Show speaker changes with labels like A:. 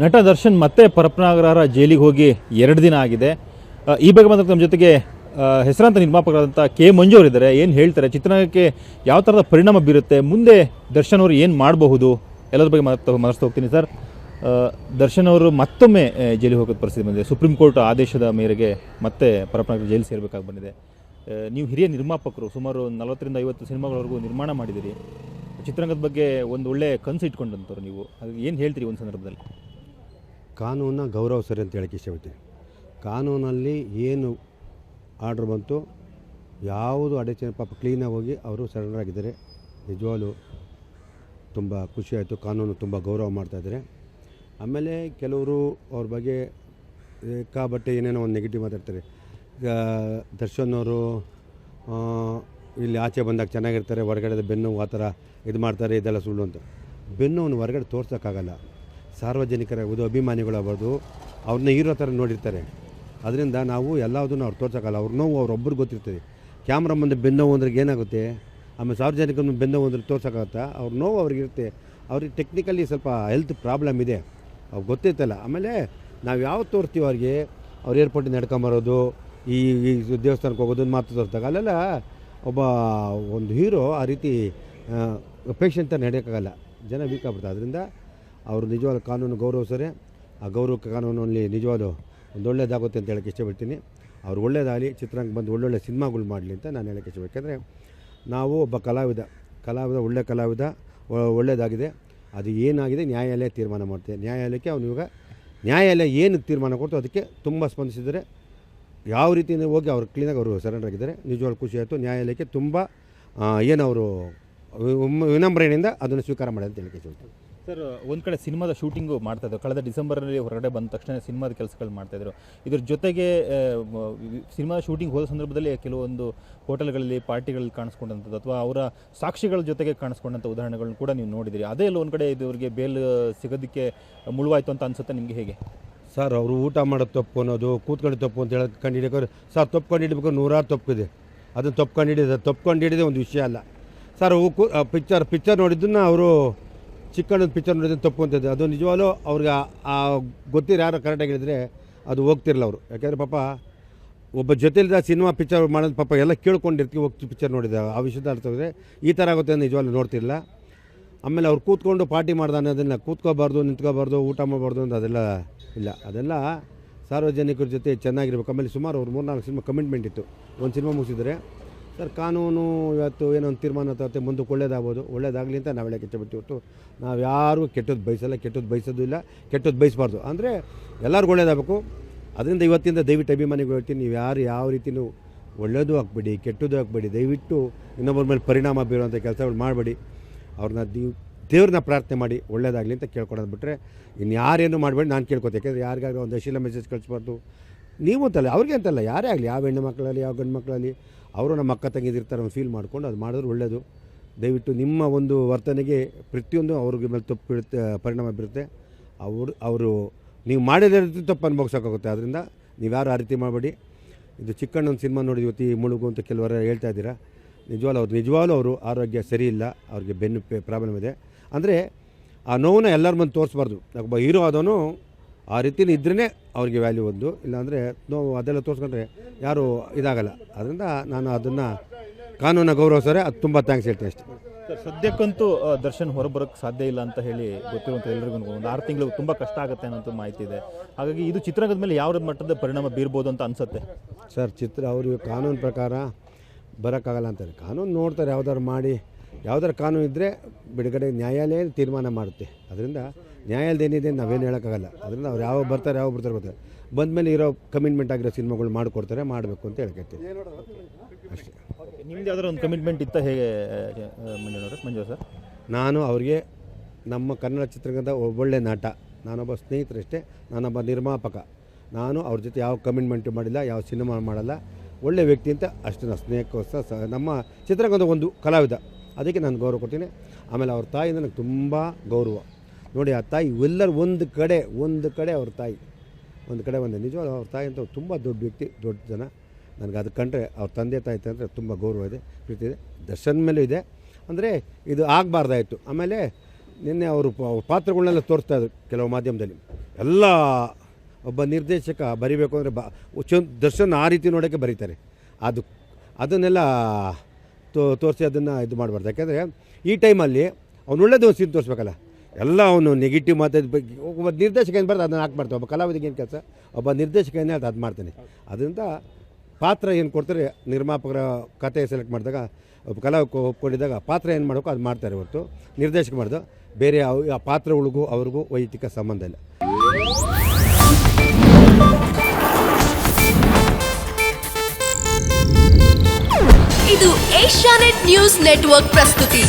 A: ನಟ ದರ್ಶನ್ ಮತ್ತೆ ಪರಪ್ಪನಗರ ಜೈಲಿಗೆ ಹೋಗಿ 2 ದಿನ ಆಗಿದೆ. ಈ ಬಗ್ಗೆ ಬಂದಾಗ ನಮ್ಮ ಜೊತೆಗೆ ಹೆಸರಾಂತ ನಿರ್ಮಾಪಕರಾದಂಥ ಕೆ ಮಂಜು ಅವರಿದ್ದಾರೆ. ಏನು ಹೇಳ್ತಾರೆ, ಚಿತ್ರರಂಗಕ್ಕೆ ಯಾವ ಥರದ ಪರಿಣಾಮ ಬೀರುತ್ತೆ, ಮುಂದೆ ದರ್ಶನ್ ಅವರು ಏನು ಮಾಡಬಹುದು, ಎಲ್ಲರ ಬಗ್ಗೆ ಮಾತಾಡ್ತಾ ಹೋಗ್ತೀನಿ. ಸರ್, ದರ್ಶನ್ ಅವರು ಮತ್ತೊಮ್ಮೆ ಜೈಲಿಗೆ ಹೋಗೋದು ಪರಿಸ್ಥಿತಿ ಬಂದಿದೆ. ಸುಪ್ರೀಂ ಕೋರ್ಟ್ ಆದೇಶದ ಮೇರೆಗೆ ಮತ್ತೆ ಪರಪ್ಪನಗರ ಜೈಲು ಸೇರಬೇಕಾಗಿ ಬಂದಿದೆ. ನೀವು ಹಿರಿಯ ನಿರ್ಮಾಪಕರು, ಸುಮಾರು 40ರಿಂದ 50 ಸಿನಿಮಾಗಳವರೆಗೂ ನಿರ್ಮಾಣ ಮಾಡಿದ್ದೀರಿ. ಚಿತ್ರರಂಗದ ಬಗ್ಗೆ ಒಂದು ಒಳ್ಳೆ ಕನಸು ಇಟ್ಕೊಂಡಂಥವ್ರು ನೀವು. ಅದು ಏನು ಹೇಳ್ತೀರಿ ಒಂದು ಸಂದರ್ಭದಲ್ಲಿ?
B: ಕಾನೂನನ್ನ ಗೌರವಿಸ್ರಿ ಅಂತ ಹೇಳಕ್ಕೆ ಇಷ್ಟಪಡ್ತೀನಿ. ಕಾನೂನಲ್ಲಿ ಏನು ಆರ್ಡ್ರ್ ಬಂತು, ಯಾವುದು ಅಡಚಣೆ, ಪಾಪ ಕ್ಲೀನಾಗಿ ಹೋಗಿ ಅವರು ಸರೆಂಡರ್ ಆಗಿದ್ದಾರೆ. ನಿಜವಾಗ್ಲೂ ತುಂಬ ಖುಷಿಯಾಯಿತು. ಕಾನೂನು ತುಂಬ ಗೌರವ ಮಾಡ್ತಾಯಿದ್ದಾರೆ. ಆಮೇಲೆ ಕೆಲವರು ಅವ್ರ ಬಗ್ಗೆ ಬಟ್ಟೆ ಏನೇನೋ ಒಂದು ನೆಗೆಟಿವ್ ಮಾತಾಡ್ತಾರೆ. ದರ್ಶನ್ ಅವರು ಇಲ್ಲಿ ಆಚೆ ಬಂದಾಗ ಚೆನ್ನಾಗಿರ್ತಾರೆ, ಹೊರಗಡೆ ಬೆನ್ನು ಆ ಥರ ಇದು ಮಾಡ್ತಾರೆ, ಇದೆಲ್ಲ ಸುಳ್ಳು ಅಂತ. ಬೆನ್ನವನ್ನು ಹೊರಗಡೆ ತೋರ್ಸೋಕ್ಕಾಗಲ್ಲ. ಸಾರ್ವಜನಿಕರ ಅಭಿಮಾನಿಗಳಾಗ್ಬೋದು, ಅವ್ರನ್ನ ಹೀರೋ ಥರ ನೋಡಿರ್ತಾರೆ. ಅದರಿಂದ ನಾವು ಎಲ್ಲದನ್ನು ಅವ್ರು ತೋರ್ಸೋಕ್ಕಲ್ಲ. ಅವ್ರ ನೋವು ಅವ್ರೊಬ್ಬರು ಗೊತ್ತಿರ್ತದೆ. ಕ್ಯಾಮ್ರಾ ಮುಂದೆ ಬೆನ್ನೋವು ಅಂದ್ರೆ ಏನಾಗುತ್ತೆ, ಆಮೇಲೆ ಸಾರ್ವಜನಿಕನ ಬೆನ್ನೋವು ಅಂದ್ರೆ ತೋರ್ಸೋಕ್ಕಾಗತ್ತಾ? ಅವ್ರ ನೋವು ಅವ್ರಿಗಿರುತ್ತೆ. ಅವ್ರಿಗೆ ಟೆಕ್ನಿಕಲಿ ಸ್ವಲ್ಪ ಹೆಲ್ತ್ ಪ್ರಾಬ್ಲಮ್ ಇದೆ, ಅವ್ರು ಗೊತ್ತಿರ್ತಲ್ಲ. ಆಮೇಲೆ ನಾವು ಯಾವತ್ತು ತೋರಿಸ್ತೀವಿ ಅವ್ರಿಗೆ, ಅವ್ರು ಏರ್ಪೋರ್ಟಿಂದ ನಡ್ಕೊಂಬರೋದು, ಈ ದೇವಸ್ಥಾನಕ್ಕೆ ಹೋಗೋದು ಮಾತು ತೋರಿಸಿದಾಗ ಅಲ್ಲೆಲ್ಲ ಒಂದು ಹೀರೋ ಆ ರೀತಿ ಪೇಷಂಟ್ ನಡೆಯೋಕ್ಕಾಗಲ್ಲ, ಜನ ವೀಕ್ ಆಗ್ಬಿಡ್ತಾರೆ. ಅದರಿಂದ ಅವರು ನಿಜವಾದ ಕಾನೂನು ಗೌರವಿಸರೆ. ಆ ಗೌರವಕ್ಕೆ ಕಾನೂನಲ್ಲಿ ನಿಜವಾದ ಒಂದು ಒಳ್ಳೇದಾಗುತ್ತೆ ಅಂತ ಹೇಳೋಕ್ಕೆ ಇಷ್ಟಪಡ್ತೀನಿ. ಅವ್ರು ಒಳ್ಳೇದಾಗಲಿ, ಚಿತ್ರರಂಗ ಬಂದು ಒಳ್ಳೊಳ್ಳೆ ಸಿನಿಮಾಗಳು ಮಾಡಲಿ ಅಂತ ನಾನು ಹೇಳೋಕ್ಕೆ ಇಷ್ಟಪಡ್ತೀನಿ. ಯಾಕೆಂದರೆ ನಾವು ಒಬ್ಬ ಕಲಾವಿದ ಒಳ್ಳೆ ಕಲಾವಿದ, ಒಳ್ಳೆಯದಾಗಿದೆ. ಅದು ಏನಾಗಿದೆ ನ್ಯಾಯಾಲಯ ತೀರ್ಮಾನ ಮಾಡ್ತೇವೆ. ನ್ಯಾಯಾಲಯಕ್ಕೆ ಅವನು ಇವಾಗ ನ್ಯಾಯಾಲಯ ಏನು ತೀರ್ಮಾನ ಕೊಡ್ತು ಅದಕ್ಕೆ ತುಂಬ ಸ್ಪಂದಿಸಿದರೆ, ಯಾವ ರೀತಿಯಿಂದ ಹೋಗಿ ಅವ್ರು ಕ್ಲೀನಾಗಿ ಅವರು ಸರೆಂಡರ್ ಆಗಿದ್ದಾರೆ. ನಿಜವಾಗ್ಲೂ ಖುಷಿ ಆಯಿತು. ನ್ಯಾಯಾಲಯಕ್ಕೆ ತುಂಬ ಏನವರು ವಿನಮ್ರತೆಯಿಂದ ಅದನ್ನು ಸ್ವೀಕಾರ ಮಾಡಿ ಅಂತ ಹೇಳಕ್ಕೆ ಇಷ್ಟಪಡ್ತೀನಿ.
A: ಸರ್, ಒಂದು ಕಡೆ ಸಿನಿಮಾದ ಶೂಟಿಂಗು ಮಾಡ್ತಾಯಿದ್ರು. ಕಳೆದ ಡಿಸೆಂಬರ್ನಲ್ಲಿ ಹೊರಗಡೆ ಬಂದ ತಕ್ಷಣ ಸಿನಿಮಾದ ಕೆಲಸಗಳು ಮಾಡ್ತಾಯಿದ್ರು. ಇದ್ರ ಜೊತೆಗೆ ಸಿನಿಮಾದ ಶೂಟಿಂಗ್ ಹೋದ ಸಂದರ್ಭದಲ್ಲಿ ಕೆಲವೊಂದು ಹೋಟೆಲ್ಗಳಲ್ಲಿ, ಪಾರ್ಟಿಗಳಲ್ಲಿ ಕಾಣಿಸ್ಕೊಂಡಂಥದ್ದು ಅಥವಾ ಅವರ ಸಾಕ್ಷಿಗಳ ಜೊತೆಗೆ ಕಾಣಿಸ್ಕೊಂಡಂಥ ಉದಾಹರಣೆಗಳನ್ನ ಕೂಡ ನೀವು ನೋಡಿದಿರಿ. ಅದೇ ಎಲ್ಲ ಒಂದು ಕಡೆ ಇದುವರೆಗೆ ಬೇಲ್ ಸಿಗೋದಕ್ಕೆ ಮುಳುವಾಯಿತು ಅಂತ ಅನಿಸುತ್ತೆ ನಿಮಗೆ ಹೇಗೆ?
B: ಸರ್, ಅವರು ಊಟ ಮಾಡೋದು ತಪ್ಪು ಅನ್ನೋದು, ಕೂತ್ಕೊಂಡು ತಪ್ಪು ಅಂತ ಹೇಳೋದು ಕಂಡು ಸರ್, ತಪ್ಪು ಹಿಡಿಬೇಕು, 100 ತಪ್ಪಿದೆ. ಅದನ್ನು ತಪ್ಪು ಹಿಡಿದೆ ಒಂದು ವಿಷಯ ಅಲ್ಲ ಸರ್. ಪಿಕ್ಚರ್ ನೋಡಿದ್ದನ್ನು ಅವರು ಚಿಕ್ಕಣ್ಣದ ಪಿಕ್ಚರ್ ನೋಡಿದ್ರೆ ತಪ್ಪು ಅಂತಿದ್ದೆ. ಅದು ನಿಜವಾಗ್ಲೂ ಅವ್ರಿಗೆ ಗೊತ್ತಿರೋ ಯಾರು ಕರೆಕ್ಟಾಗಿ ಹೇಳಿದರೆ ಅದು ಹೋಗ್ತಿರಲ್ಲ ಅವರು. ಯಾಕೆಂದರೆ ಪಾಪ ಒಬ್ಬ ಜೊತೆಲಿದ್ದ ಸಿನಿಮಾ ಪಿಕ್ಚರ್ ಮಾಡೋದು ಪಾಪ ಎಲ್ಲ ಕೇಳ್ಕೊಂಡಿರ್ತೀವಿ, ಹೋಗಿ ಪಿಕ್ಚರ್ ನೋಡಿದ ಆ ವಿಷಯದ ಅರ್ಥವಿದ್ರೆ ಈ ಥರ ಆಗುತ್ತೆ ಅಂತ ನಿಜವಾಗ್ಲೂ ನೋಡ್ತಿರಲಿಲ್ಲ. ಆಮೇಲೆ ಅವ್ರು ಕೂತ್ಕೊಂಡು ಪಾರ್ಟಿ ಮಾಡ್ದೆ ಅನ್ನೋದನ್ನು ಕೂತ್ಕೋಬಾರ್ದು, ನಿಂತ್ಕೋಬಾರ್ದು, ಊಟ ಮಾಡಬಾರ್ದು ಅಂತ ಅದೆಲ್ಲ ಇಲ್ಲ. ಅದೆಲ್ಲ ಸಾರ್ವಜನಿಕರ ಜೊತೆ ಚೆನ್ನಾಗಿರ್ಬೇಕು. ಆಮೇಲೆ ಸುಮಾರು ಅವ್ರು 3-4 ಸಿನಿಮಾ ಕಮಿಟ್ಮೆಂಟ್ ಇತ್ತು. ಒಂದು ಸಿನಿಮಾ ಮುಗಿಸಿದರೆ ಸರ್, ಕಾನೂನು ಇವತ್ತು ಏನೋ ಒಂದು ತೀರ್ಮಾನ ತರುತ್ತೆ, ಮುಂದಕ್ಕೆ ಒಳ್ಳೇದಾಗಲಿ ಅಂತ ನಾವು ಹೇಳೋಕ್ಕೆ ಇಷ್ಟಪಡ್ತೀವಿ. ಹೊತ್ತು ನಾವು ಯಾರಿಗೂ ಕೆಟ್ಟದ್ದು ಬಯಸಲ್ಲ, ಕೆಟ್ಟದ್ದು ಬಯಸೋದು ಇಲ್ಲ, ಕೆಟ್ಟದ್ದು ಬಯಸಬಾರ್ದು. ಅಂದರೆ ಎಲ್ಲರಿಗೂ ಒಳ್ಳೇದಾಗಬೇಕು. ಅದರಿಂದ ಇವತ್ತಿಂದ ದಯವಿಟ್ಟು ಅಭಿಮಾನಿಗಳು ಹೇಳ್ತೀನಿ, ನೀವು ಯಾರು ಯಾವ ರೀತಿಯೂ ಒಳ್ಳೇದು ಹಾಕ್ಬೇಡಿ, ಕೆಟ್ಟದ್ದು ಹಾಕ್ಬೇಡಿ. ದಯವಿಟ್ಟು ಇನ್ನೊಬ್ಬರ ಮೇಲೆ ಪರಿಣಾಮ ಬೀರುವಂಥ ಕೆಲಸಗಳು ಮಾಡಬೇಡಿ. ಅವ್ರನ್ನ ದೇವ್ರನ್ನ ಪ್ರಾರ್ಥನೆ ಮಾಡಿ ಒಳ್ಳೇದಾಗಲಿ ಅಂತ ಕೇಳ್ಕೊಳೋದು ಬಿಟ್ಟರೆ ಇನ್ಯಾರೇನು ಮಾಡಬೇಡಿ ನಾನು ಕೇಳ್ಕೊತೆ. ಯಾಕೆಂದರೆ ಯಾರಿಗಾದ್ರೂ ಒಂದು ಅಶ್ಲೀಲ ಮೆಸೇಜ್ ಕಳಿಸ್ಬಾರ್ದು. ನೀವು ಅಂತಲ್ಲ, ಅವ್ರಿಗೆ ಅಂತಲ್ಲ, ಯಾರೇ ಆಗಲಿ, ಯಾವ ಹೆಣ್ಣು ಮಕ್ಕಳಲ್ಲಿ ಯಾವ ಗಂಡು ಮಕ್ಕಳಲ್ಲಿ ಅವರು ನಮ್ಮ ಅಕ್ಕ ತಂಗಿದಿರ್ತಾರೆ, ಒಂದು ಫೀಲ್ ಮಾಡ್ಕೊಂಡು ಅದು ಮಾಡಿದ್ರೆ ಒಳ್ಳೆಯದು. ದಯವಿಟ್ಟು ನಿಮ್ಮ ಒಂದು ವರ್ತನೆಗೆ ಪ್ರತಿಯೊಂದು ಅವ್ರಿಗೆ ಮೇಲೆ ತಪ್ಪು ಬೀಳುತ್ತೆ, ಪರಿಣಾಮ ಬೀರುತ್ತೆ. ಅವರು ನೀವು ಮಾಡಿದ ರೀತಿ ತಪ್ಪು ಅನುಭವಿಸೋಕ್ಕಾಗುತ್ತೆ. ಅದರಿಂದ ನೀವ್ಯಾರು ಆ ರೀತಿ ಮಾಡಬೇಡಿ. ಇದು ಚಿಕ್ಕಣ್ಣನ ಸಿನಿಮಾ ನೋಡಿದ್ವಿ, ಮುಳುಗು ಅಂತ ಕೆಲವರು ಹೇಳ್ತಾ ಇದ್ದೀರಾ. ನಿಜವಾಗ್ಲೂ ಅವರು ಆರೋಗ್ಯ ಸರಿ ಇಲ್ಲ, ಅವ್ರಿಗೆ ಬೆನ್ನು ಪ್ರಾಬ್ಲಮ್ ಇದೆ. ಅಂದರೆ ಆ ನೋವನ್ನ ಎಲ್ಲರ ಮುಂದೆ ತೋರಿಸ್ಬಾರ್ದು. ಒಬ್ಬ ಹೀರೋ ಆದವನು ಆ ರೀತಿನೇ ಇದ್ರೇ ಅವ್ರಿಗೆ ವ್ಯಾಲ್ಯೂ ಒಂದು, ಇಲ್ಲಾಂದರೆ ನೋವು ಅದೆಲ್ಲ ತೋರಿಸ್ಕೊಂಡ್ರೆ ಯಾರೂ ಇದಾಗಲ್ಲ. ಅದರಿಂದ ನಾನು ಅದನ್ನು ಕಾನೂನ ಗೌರವಿಸೋರೆ, ಅದು ತುಂಬ ಥ್ಯಾಂಕ್ಸ್ ಹೇಳ್ತೀನಿ ಅಷ್ಟೇ.
A: ಸರ್, ಸದ್ಯಕ್ಕಂತೂ ದರ್ಶನ್ ಹೊರಬರೋಕ್ಕೆ ಸಾಧ್ಯ ಇಲ್ಲ ಅಂತ ಹೇಳಿ ಗೊತ್ತಿರುವಂಥ ಎಲ್ರಿಗೂ ಒಂದು 6 ತಿಂಗಳು ತುಂಬ ಕಷ್ಟ ಆಗುತ್ತೆ ಅನ್ನೋಂಥ ಮಾಹಿತಿ ಇದೆ. ಹಾಗಾಗಿ ಇದು ಚಿತ್ರರಂಗದ ಮೇಲೆ ಯಾವ ಮಟ್ಟದ ಪರಿಣಾಮ ಬೀರ್ಬೋದು ಅಂತ ಅನಿಸುತ್ತೆ?
B: ಸರ್, ಅವ್ರಿಗೆ ಕಾನೂನು ಪ್ರಕಾರ ಬರೋಕ್ಕಾಗಲ್ಲ ಅಂತಾರೆ. ಕಾನೂನು ನೋಡ್ತಾರೆ, ಯಾವ್ದಾರು ಕಾನೂನು ಇದ್ದರೆ ಬಿಡುಗಡೆ ನ್ಯಾಯಾಲಯ ತೀರ್ಮಾನ ಮಾಡುತ್ತೆ. ಅದರಿಂದ ನ್ಯಾಯಾಲಯದ ಏನಿದೆ ನಾವೇನು ಹೇಳೋಕ್ಕಾಗಲ್ಲ. ಅದರಿಂದ ಅವ್ರು ಯಾವ ಬರ್ತಾರೆ ಗೊತ್ತಾರೆ. ಬಂದಮೇಲೆ ಇರೋ ಕಮಿಟ್ಮೆಂಟ್ ಆಗಿರೋ ಸಿನಿಮಾಗಳು ಮಾಡಿಕೊಡ್ತಾರೆ, ಮಾಡಬೇಕು ಅಂತ ಹೇಳ್ಕೈತಿ ಅಷ್ಟೇ.
A: ನಿಮ್ದು ಯಾವ್ದಾದ್ರು ಒಂದು ಕಮಿಟ್ಮೆಂಟ್ ಇತ್ತ ಹೇಗೆ ಮಂಜು ಸರ್?
B: ನಾನು ಅವ್ರಿಗೆ ನಮ್ಮ ಕನ್ನಡ ಚಿತ್ರರಂಗದ ಒಳ್ಳೆ ನಟ, ನಾನೊಬ್ಬ ಸ್ನೇಹಿತರಷ್ಟೇ, ನಾನೊಬ್ಬ ನಿರ್ಮಾಪಕ. ನಾನು ಅವ್ರ ಜೊತೆ ಯಾವ ಕಮಿಟ್ಮೆಂಟು ಮಾಡಿಲ್ಲ, ಯಾವ ಸಿನಿಮಾ ಮಾಡಲ್ಲ. ಒಳ್ಳೆ ವ್ಯಕ್ತಿ ಅಂತ ಅಷ್ಟೇ. ನಾವು ಸ್ನೇಹಕ್ಕೋಸ್ಕರ ನಮ್ಮ ಚಿತ್ರರಂಗದ ಒಂದು ಕಲಾವಿದ, ಅದಕ್ಕೆ ನಾನು ಗೌರವ ಕೊಡ್ತೀನಿ. ಆಮೇಲೆ ಅವ್ರ ತಾಯಿಯಿಂದ ನನಗೆ ತುಂಬ ಗೌರವ. ನೋಡಿ, ಆ ತಾಯಿ ಎಲ್ಲರೂ ಒಂದು ಕಡೆ ಅವ್ರ ತಾಯಿ ಒಂದು ಕಡೆ ಬಂದೆ. ನಿಜವಾಗ್ಲೂ ಅವ್ರ ತಾಯಿ ಅಂತ ತುಂಬ ದೊಡ್ಡ ವ್ಯಕ್ತಿ, ದೊಡ್ಡ ಜನ. ನನಗೆ ಅದು ಕಂಡ್ರೆ ಅವ್ರ ತಂದೆ ತಾಯಿ ಅಂದರೆ ತುಂಬ ಗೌರವ ಇದೆ, ಪ್ರೀತಿ ಇದೆ. ದರ್ಶನ್ ಮೇಲೂ ಇದೆ. ಅಂದರೆ ಇದು ಆಗಬಾರ್ದಾಯಿತು. ಆಮೇಲೆ ನಿನ್ನೆ ಅವರು ಪಾತ್ರಗಳನ್ನೆಲ್ಲ ತೋರಿಸ್ತಾ ಇದ್ರು ಕೆಲವು ಮಾಧ್ಯಮದಲ್ಲಿ. ಎಲ್ಲ ಒಬ್ಬ ನಿರ್ದೇಶಕ ಬರಿಬೇಕು ಅಂದರೆ ದರ್ಶನ್ ಆ ರೀತಿ ನೋಡೋಕ್ಕೆ ಬರೀತಾರೆ. ಅದನ್ನೆಲ್ಲ ತೋರಿಸಿ ಅದನ್ನು ಇದು ಮಾಡಬಾರ್ದು. ಯಾಕೆಂದರೆ ಈ ಟೈಮಲ್ಲಿ ಅವ್ನು ಒಳ್ಳೆದು ಒಂದು ಸೀನ್ ತೋರಿಸ್ಬೇಕಲ್ಲ. ಎಲ್ಲ ಅವನು ನೆಗೆಟಿವ್ ಬಗ್ಗೆ ಒಬ್ಬ ನಿರ್ದೇಶಕ ಏನು ಬರ್ತದೆ ಅದನ್ನು ಹಾಕ್ಬಾರ್ದು. ಒಬ್ಬ ಕಲಾವಿದಿಗೆ ಏನು ಕೆಲಸ, ಒಬ್ಬ ನಿರ್ದೇಶಕ ಏನು ಹೇಳ್ತಾ ಅದು ಮಾಡ್ತಾನೆ. ಅದರಿಂದ ಪಾತ್ರ ಏನು ಕೊಡ್ತಾರೆ, ನಿರ್ಮಾಪಕರ ಕತೆ ಸೆಲೆಕ್ಟ್ ಮಾಡಿದಾಗ ಒಬ್ಬ ಕಲಾವಿದ ಒಪ್ಕೊಂಡಿದ್ದಾಗ ಪಾತ್ರ ಏನು ಮಾಡಬೇಕು ಅದು ಮಾಡ್ತಾರೆ ಹೊರತು ನಿರ್ದೇಶಕ ಮಾಡೋದು ಬೇರೆ. ಆ ಪಾತ್ರಗಳಿಗೂ ಅವ್ರಿಗೂ ವೈಯಕ್ತಿಕ ಸಂಬಂಧ ಇಲ್ಲ.
C: ಇದು ಏಷ್ಯಾನೆಟ್ ನ್ಯೂಸ್ ನೆಟ್ವರ್ಕ್ ಪ್ರಸ್ತುತಿ.